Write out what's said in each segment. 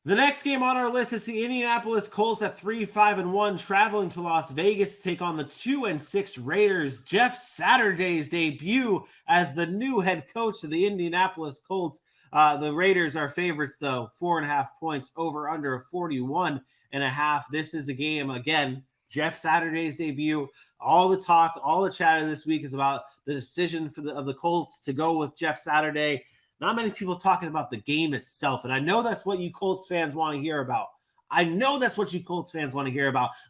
The next game on our list is the Indianapolis Colts at 3-5-1, traveling to Las Vegas to take on the 2-6 Raiders. Jeff Saturday's debut as the new head coach of the Indianapolis Colts. The Raiders are favorites, though, 4.5 points over under 41.5. This is a game, again, Jeff Saturday's debut. All the talk, all the chatter this week is about the decision of the Colts to go with Jeff Saturday. Not many people talking about the game itself. And I know that's what you Colts fans want to hear about.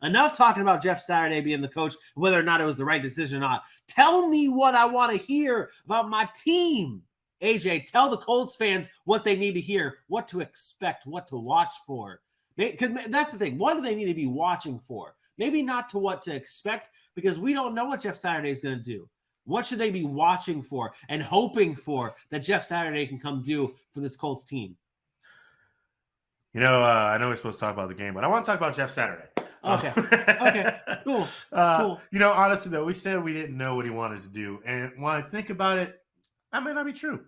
Enough talking about Jeff Saturday being the coach, whether or not it was the right decision or not. Tell me what I want to hear about my team. AJ, tell the Colts fans what they need to hear, what to expect, what to watch for. Because that's the thing. What do they need to be watching for? Maybe not to what to expect, because we don't know what Jeff Saturday is going to do. What should they be watching for and hoping for that Jeff Saturday can come do for this Colts team? I know we're supposed to talk about the game, but I want to talk about Jeff Saturday. Okay. Cool. Honestly, though, we said we didn't know what he wanted to do. And when I think about it, that may not be true.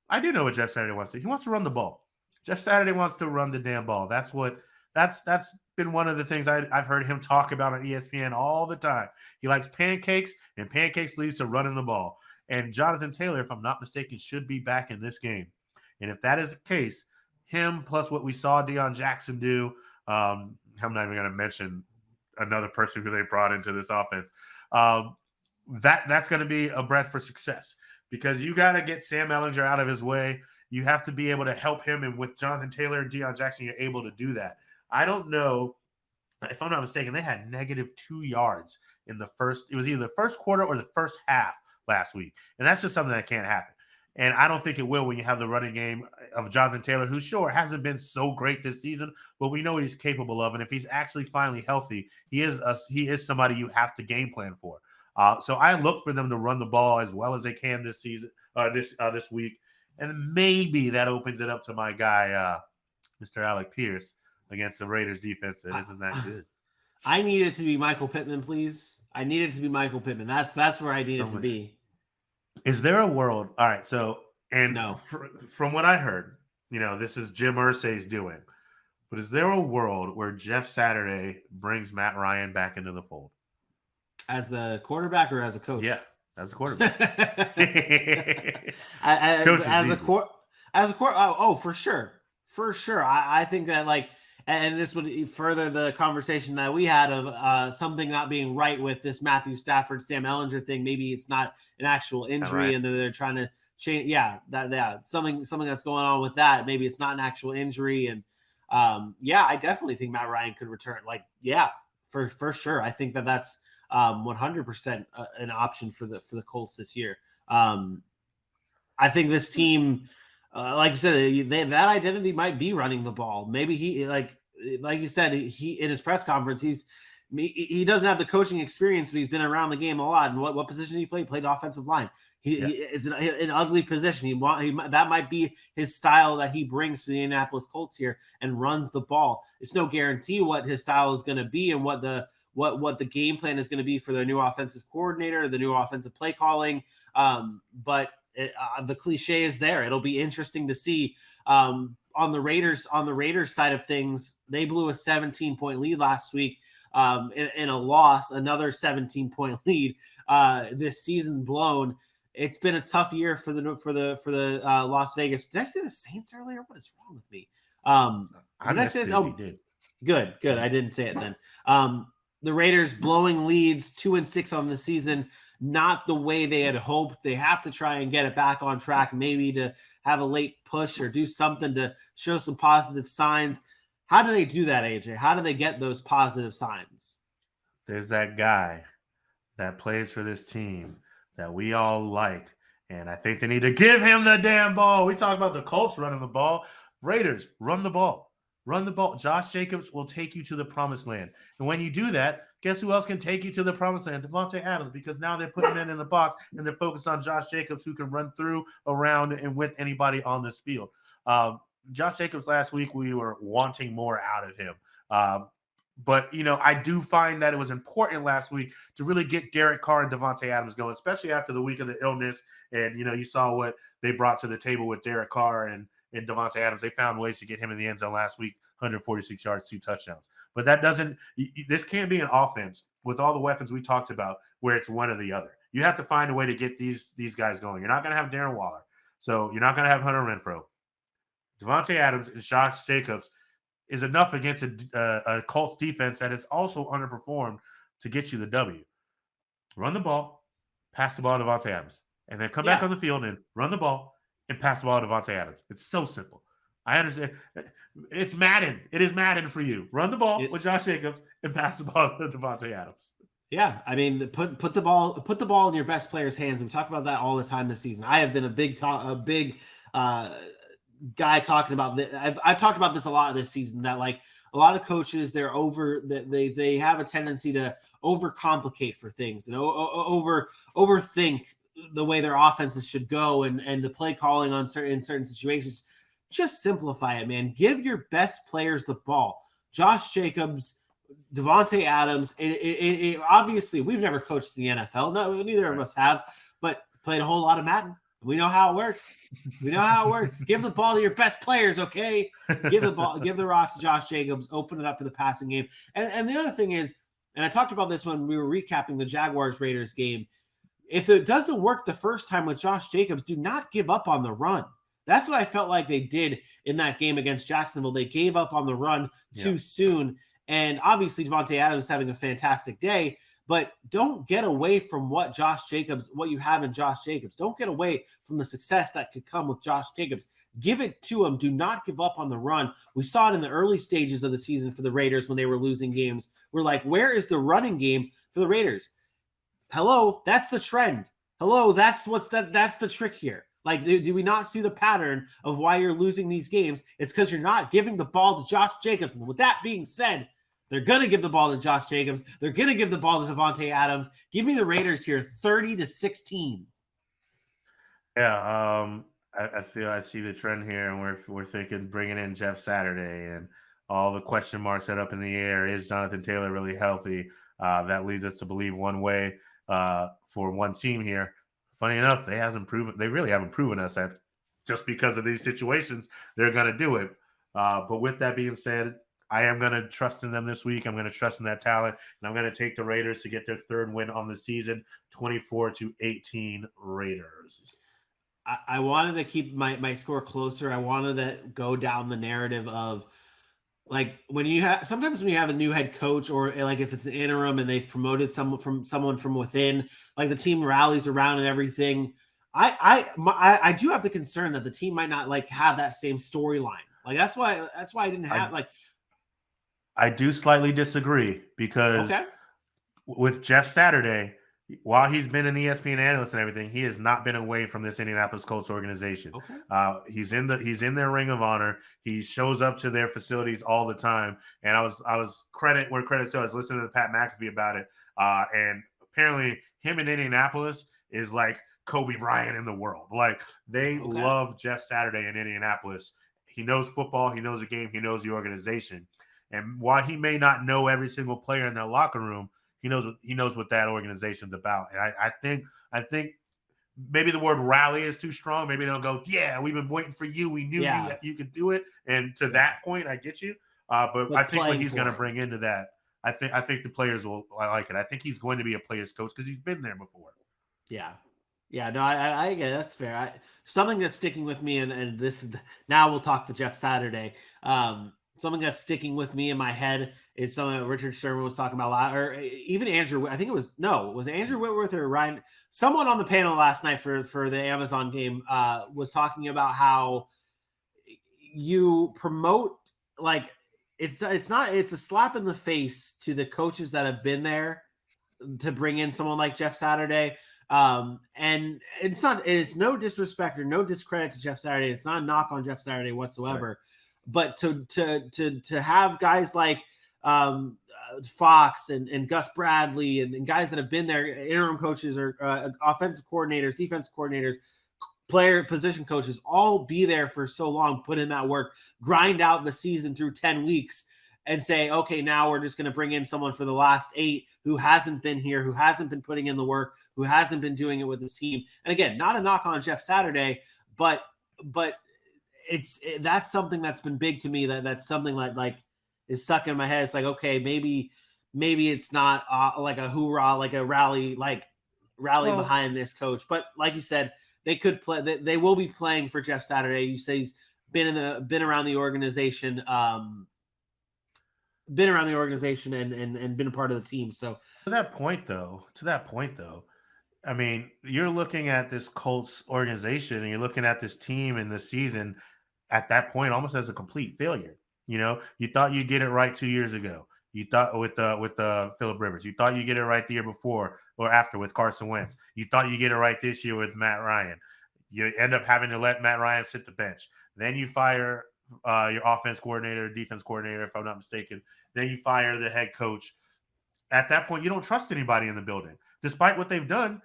I do know what Jeff Saturday wants to do. He wants to run the ball. Jeff Saturday wants to run the damn ball. That's been one of the things I've heard him talk about on ESPN all the time. He likes pancakes, and pancakes leads to running the ball. And Jonathan Taylor, if I'm not mistaken, should be back in this game. And if that is the case, him plus what we saw Deion Jackson do, I'm not even going to mention another person who they brought into this offense. That's going to be a breath for success, because you got to get Sam Ehlinger out of his way. You have to be able to help him. And with Jonathan Taylor and Deion Jackson, you're able to do that. I don't know. If I'm not mistaken, they had -2 yards in the first. It was either the first quarter or the first half last week. And that's just something that can't happen. And I don't think it will when you have the running game of Jonathan Taylor, who sure hasn't been so great this season, but we know what he's capable of. And if he's actually finally healthy, he is somebody you have to game plan for. So I look for them to run the ball as well as they can this season, this week. And maybe that opens it up to my guy, Mr. Alec Pierce, against the Raiders defense that isn't that good. I need it to be Michael Pittman, please. I need it to be Michael Pittman. That's where I need it to be. Is there a world? All right, so no. From what I heard, this is Jim Irsay's doing. But is there a world where Jeff Saturday brings Matt Ryan back into the fold? As the quarterback or as a coach? Yeah, as a quarterback. For sure. For sure. I think that and this would further the conversation that we had of something not being right with this Matthew Stafford, Sam Ehlinger thing. Maybe it's not an actual injury, and they're trying to change. Yeah, something that's going on with that. Maybe it's not an actual injury, and I definitely think Matt Ryan could return. For sure. I think that's 100% an option for the Colts this year. I think this team, like you said, that identity might be running the ball. Maybe he, like you said, he in his press conference, he doesn't have the coaching experience, but he's been around the game a lot. And what position did he play? He played offensive line. He is an ugly position. That might be his style that he brings to the Indianapolis Colts here and runs the ball. It's no guarantee what his style is going to be and what the game plan is going to be for their new offensive coordinator, the new offensive play calling. But the cliche is there. It'll be interesting to see. On the Raiders side of things, they blew a 17-point lead last week in a loss, another 17-point lead this season blown. It's been a tough year for the Las Vegas. Did I say the Saints earlier? What is wrong with me? Did I say this? Oh, did. Good. I didn't say it then. The Raiders blowing leads 2-6 on the season. Not the way they had hoped. They have to try and get it back on track, maybe to have a late push or do something to show some positive signs. How do they do that, AJ? How do they get those positive signs? There's that guy that plays for this team that we all like, and I think they need to give him the damn ball. We talk about the Colts running the ball. Raiders, run the ball. Run the ball. Josh Jacobs will take you to the promised land. And when you do that, guess who else can take you to the promised land? Davante Adams, because now they're putting him in the box and they're focused on Josh Jacobs, who can run through, around, and with anybody on this field. Josh Jacobs last week, we were wanting more out of him. But I do find that it was important last week to really get Derek Carr and Davante Adams going, especially after the week of the illness. And, you saw what they brought to the table with Derek Carr and in Davante Adams. They found ways to get him in the end zone last week, 146 yards, 2 touchdowns. But that doesn't – this can't be an offense with all the weapons we talked about where it's one or the other. You have to find a way to get these guys going. You're not going to have Darren Waller. So you're not going to have Hunter Renfrow. Davante Adams and Josh Jacobs is enough against a Colts defense that has also underperformed to get you the W. Run the ball, pass the ball to Davante Adams, and then come back on the field and run the ball and pass the ball to Davante Adams. It's so simple. I understand. It's Madden. It is Madden for you. Run the ball with Josh Jacobs and pass the ball to Davante Adams. Yeah, I mean, put the ball in your best player's hands. We talk about that all the time this season. I have been a big guy talking about this. I've talked about this a lot this season. That like a lot of coaches, they have a tendency to overcomplicate for things and overthink the way their offenses should go and the play calling in certain situations. Just simplify it, man. Give your best players the ball. Josh Jacobs, Davante Adams. Obviously, we've never coached in the NFL. No, neither of us have, but played a whole lot of Madden. We know how it works. Give the ball to your best players, okay? Give the rock to Josh Jacobs. Open it up for the passing game. And the other thing is, and I talked about this when we were recapping the Jaguars-Raiders game. If it doesn't work the first time with Josh Jacobs, do not give up on the run. That's what I felt like they did in that game against Jacksonville. They gave up on the run too soon. And obviously, Davante Adams is having a fantastic day, but don't get away from what you have in Josh Jacobs. Don't get away from the success that could come with Josh Jacobs. Give it to him. Do not give up on the run. We saw it in the early stages of the season for the Raiders when they were losing games. We're like, where is the running game for the Raiders? Hello, that's the trend. Hello, that's the trick here. Like, do we not see the pattern of why you're losing these games? It's because you're not giving the ball to Josh Jacobs. And with that being said, they're going to give the ball to Josh Jacobs. They're going to give the ball to Davante Adams. Give me the Raiders here, 30-16. Yeah, I feel I see the trend here, and we're thinking bringing in Jeff Saturday and all the question marks set up in the air. Is Jonathan Taylor really healthy? That leads us to believe one way for one team here. Funny enough, they really haven't proven us that just because of these situations, they're going to do it. But with that being said, I am going to trust in them this week. I'm going to trust in that talent, and I'm going to take the Raiders to get their third win on the season, 24-18 Raiders. I wanted to keep my score closer. I wanted to go down the narrative of like sometimes when you have a new head coach or like if it's an interim and they've promoted someone from within, like the team rallies around and everything. I do have the concern that the team might not like have that same storyline. Like that's why I didn't have I do slightly disagree because with Jeff Saturday, while he's been an ESPN analyst and everything, he has not been away from this Indianapolis Colts organization. Okay. He's in their ring of honor. He shows up to their facilities all the time. And I was credit where credit's due. I was listening to Pat McAfee about it. And apparently him in Indianapolis is like Kobe Bryant in the world. Like they love Jeff Saturday in Indianapolis. He knows football. He knows the game. He knows the organization. And while he may not know every single player in their locker room, he knows what that organization's about. And I think maybe the word rally is too strong. Maybe they'll go, yeah, we've been waiting for you. We knew you could do it. And to that point, I get you. But I think what he's going to bring into that, I think the players will like it. I think he's going to be a player's coach because he's been there before. Yeah. Yeah, no, I get it. That's fair. Something that's sticking with me, and this is now we'll talk to Jeff Saturday. Something that's sticking with me in my head is something that Richard Sherman was talking about a lot, or even Andrew. I think was it Andrew Whitworth or Ryan? Someone on the panel last night for the Amazon game was talking about how you promote like it's a slap in the face to the coaches that have been there to bring in someone like Jeff Saturday. And it's no disrespect or no discredit to Jeff Saturday. It's not a knock on Jeff Saturday whatsoever. Right. But to have guys like Fox and Gus Bradley and guys that have been there, interim coaches or offensive coordinators, defensive coordinators, player position coaches, all be there for so long, put in that work, grind out the season through 10 weeks and say, okay, now we're just going to bring in someone for the last 8 who hasn't been here, who hasn't been putting in the work, who hasn't been doing it with his team. And again, not a knock on Jeff Saturday, but that's something that's been big to me. That's something like is stuck in my head. It's like, okay, maybe it's not like a hoorah, like a rally behind this coach. But like you said, they could play. They will be playing for Jeff Saturday. You say he's been around the organization. Been around the organization and been a part of the team. So to that point though, I mean, you're looking at this Colts organization and you're looking at this team in the season at that point almost as a complete failure. You thought you'd get it right 2 years ago. You thought with Phillip Rivers, you thought you get it right the year before or after with Carson Wentz. You thought you get it right this year with Matt Ryan. You end up having to let Matt Ryan sit the bench. Then you fire your offense coordinator, defense coordinator, if I'm not mistaken. Then you fire the head coach. At that point, you don't trust anybody in the building. Despite what they've done,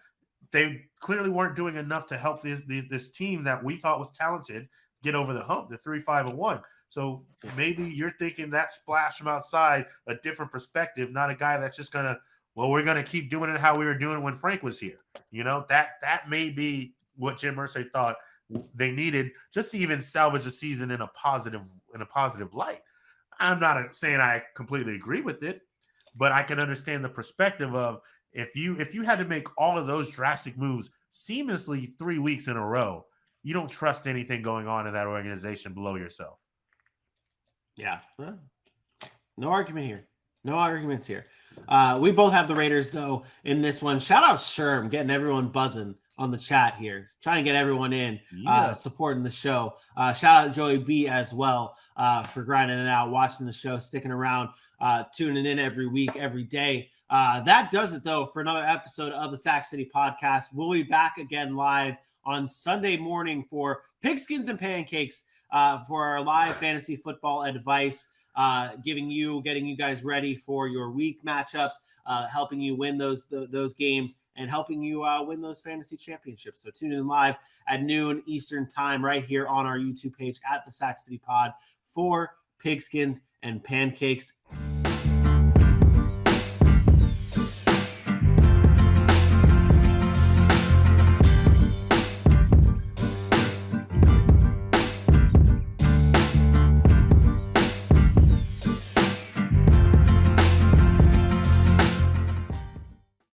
they clearly weren't doing enough to help this team that we thought was talented get over the hump, the 3-5-1. So maybe you're thinking that splash from outside, a different perspective, not a guy that's just going to, well, we're going to keep doing it how we were doing when Frank was here. That may be what Jim Irsay thought they needed just to even salvage the season in a positive light. I'm not saying I completely agree with it, but I can understand the perspective of if you had to make all of those drastic moves seamlessly 3 weeks in a row, you don't trust anything going on in that organization below yourself. Yeah. No argument here. No arguments here. We both have the Raiders, though, in this one. Shout out Sherm, getting everyone buzzing on the chat here, trying to get everyone in, supporting the show. Shout out Joey B as well for grinding it out, watching the show, sticking around, tuning in every week, every day. That does it, though, for another episode of the Sac City Podcast. We'll be back again live on Sunday morning for Pigskins and Pancakes for our live fantasy football advice. Getting you guys ready for your week matchups, helping you win those games, and helping you win those fantasy championships. So tune in live at noon Eastern time right here on our YouTube page at the Sac City Pod for Pigskins and Pancakes.